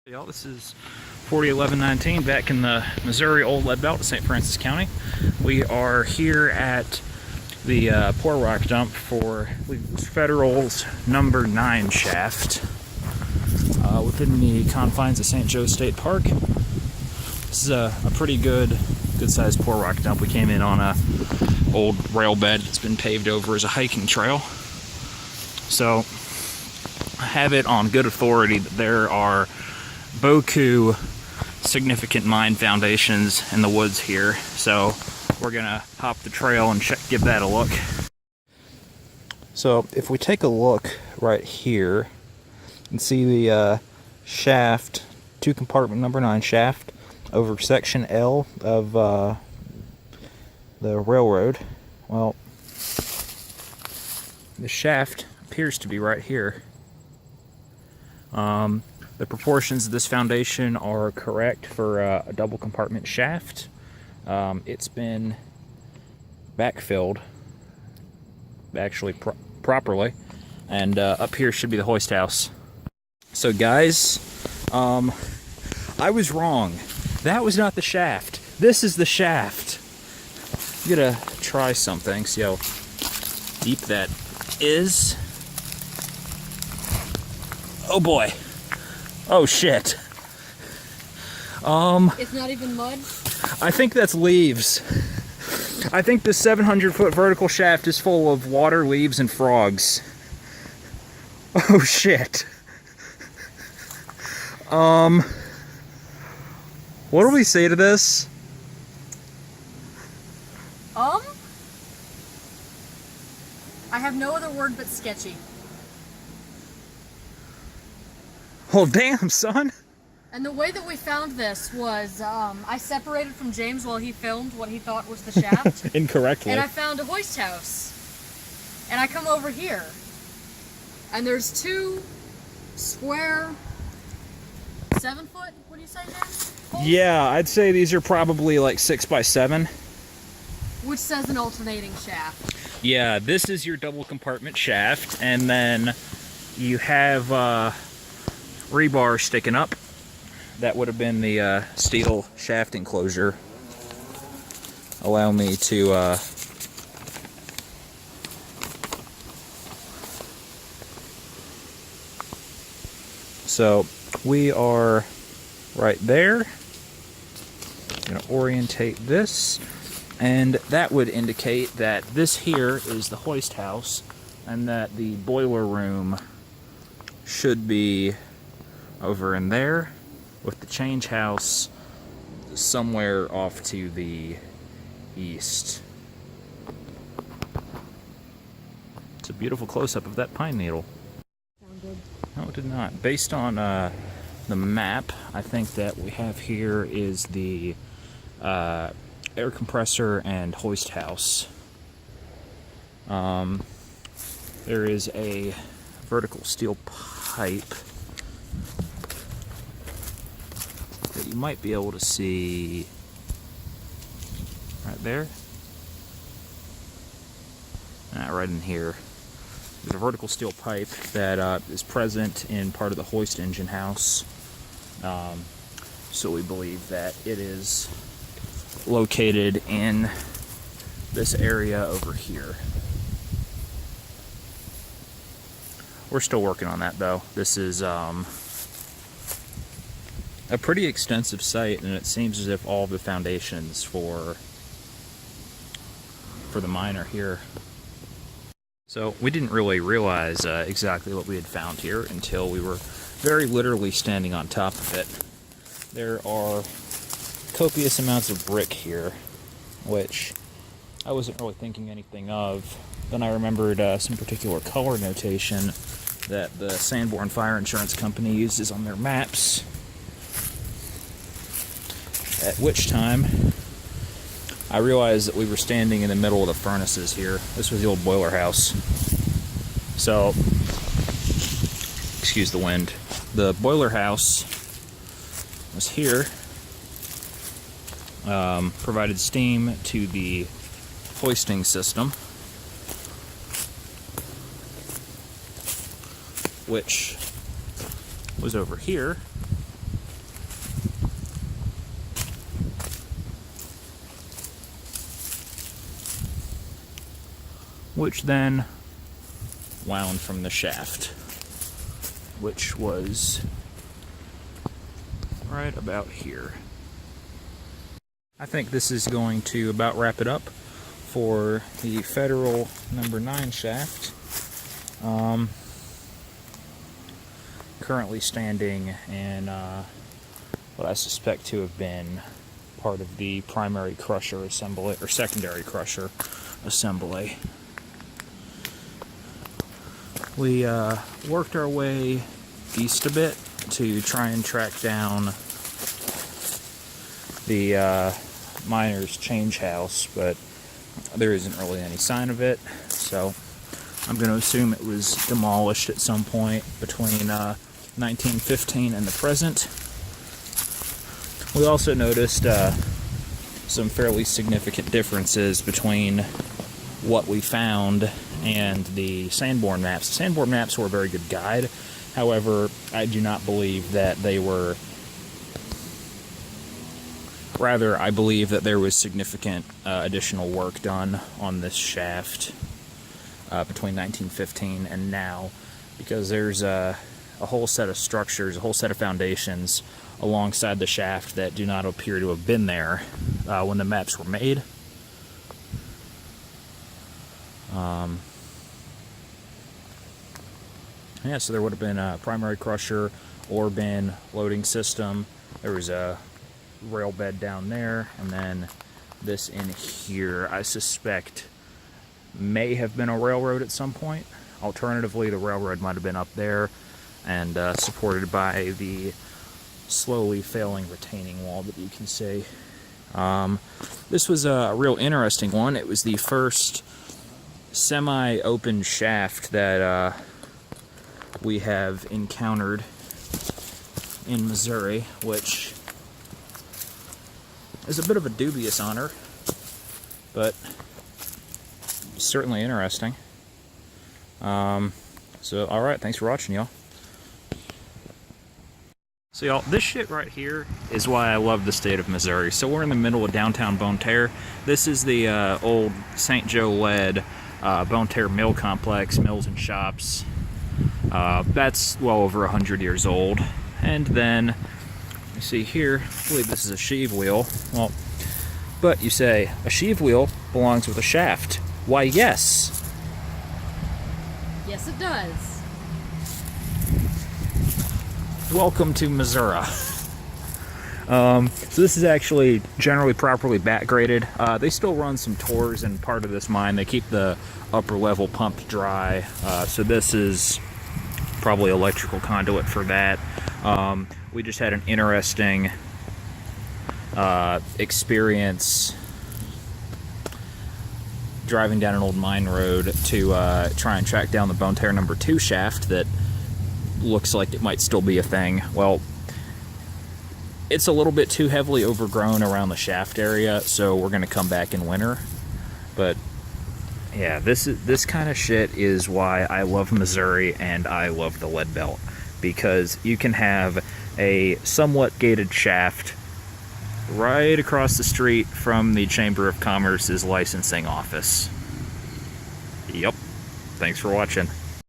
Y'all, this is 401119 back in the Missouri Old Lead Belt, St. Francis County. We are here at the pour rock dump for Federal's number 9 shaft within the confines of St. Joe State Park. This is a pretty good-sized pour rock dump. We came in on a old rail bed that's been paved over as a hiking trail. So I have it on good authority that there are beaucoup significant mine foundations in the woods here, so we're gonna hop the trail and give that a look. So if we take a look right here, you can see the shaft, 2 compartment number 9 shaft over section L of the railroad. Well, the shaft appears to be right here. The proportions of this foundation are correct for a double compartment shaft. It's been backfilled, actually properly, and up here should be the hoist house. So guys, I was wrong. That was not the shaft. This is the shaft. I'm gonna try something, see how deep that is. Oh boy. Oh shit. It's not even mud? I think that's leaves. I think this 700-foot vertical shaft is full of water, leaves, and frogs. Oh shit. What do we say to this? I have no other word but sketchy. Well, damn, son. And the way that we found this was, I separated from James while he filmed what he thought was the shaft. Incorrectly. And I found a hoist house. And I come over here. And there's 2 square, 7 foot, what do you say, James? Holes? Yeah, I'd say these are probably like 6 by 7. Which says an alternating shaft. Yeah, this is your double compartment shaft, and then you have rebar sticking up. That would have been the steel shaft enclosure. Allow me to so we are right there. I'm going to orientate this, and that would indicate that this here is the hoist house and that the boiler room should be over in there, with the change house somewhere off to the east. It's a beautiful close-up of that pine needle. Sound good. No, it did not. Based on the map, I think that we have here is the air compressor and hoist house. There is a vertical steel pipe that you might be able to see right there. Right in here. There's a vertical steel pipe that is present in part of the hoist engine house. So we believe that it is located in this area over here. We're still working on that though. This is a pretty extensive site, and it seems as if all of the foundations for the mine are here. So we didn't really realize exactly what we had found here until we were very literally standing on top of it. There are copious amounts of brick here, which I wasn't really thinking anything of. Then I remembered some particular color notation that the Sanborn Fire Insurance Company uses on their maps. At which time, I realized that we were standing in the middle of the furnaces here. This was the old boiler house. So, excuse the wind. The boiler house was here. Provided steam to the hoisting system, which was over here. which then wound from the shaft, which was right about here. I think this is going to about wrap it up for the Federal number 9 shaft. Currently standing in what I suspect to have been part of the primary crusher assembly, or secondary crusher assembly. We worked our way east a bit to try and track down the miner's change house, but there isn't really any sign of it, so I'm going to assume it was demolished at some point between 1915 and the present. We also noticed some fairly significant differences between what we found and the Sanborn maps. The Sanborn maps were a very good guide. However, I do not believe that they were... Rather, I believe that there was significant additional work done on this shaft between 1915 and now, because there's a whole set of structures, a whole set of foundations alongside the shaft that do not appear to have been there when the maps were made. Yeah, so there would have been a primary crusher, ore bin, loading system. There was a rail bed down there, and then this in here, I suspect, may have been a railroad at some point. Alternatively, the railroad might have been up there and supported by the slowly failing retaining wall that you can see. This was a real interesting one. It was the first semi-open shaft that we have encountered in Missouri, which is a bit of a dubious honor, but certainly interesting. So, alright, thanks for watching, y'all. So y'all, this shit right here is why I love the state of Missouri. So we're in the middle of downtown Bonne Terre. This is the old St. Joe lead Bonne Terre mill complex, mills and shops. That's well over 100 years old. And then, you see here, I believe this is a sheave wheel. Well, but you say, a sheave wheel belongs with a shaft. Why, yes. Yes, it does. Welcome to Missouri. So this is actually generally properly back graded. They still run some tours in part of this mine. They keep the upper level pumped dry. So this is probably electrical conduit for that. We just had an interesting experience driving down an old mine road to try and track down the Bonne Terre number 2 shaft that looks like it might still be a thing. Well, it's a little bit too heavily overgrown around the shaft area, so we're going to come back in winter. But yeah, this kind of shit is why I love Missouri and I love the lead belt, because you can have a somewhat gated shaft right across the street from the Chamber of Commerce's licensing office. Yep. Thanks for watching.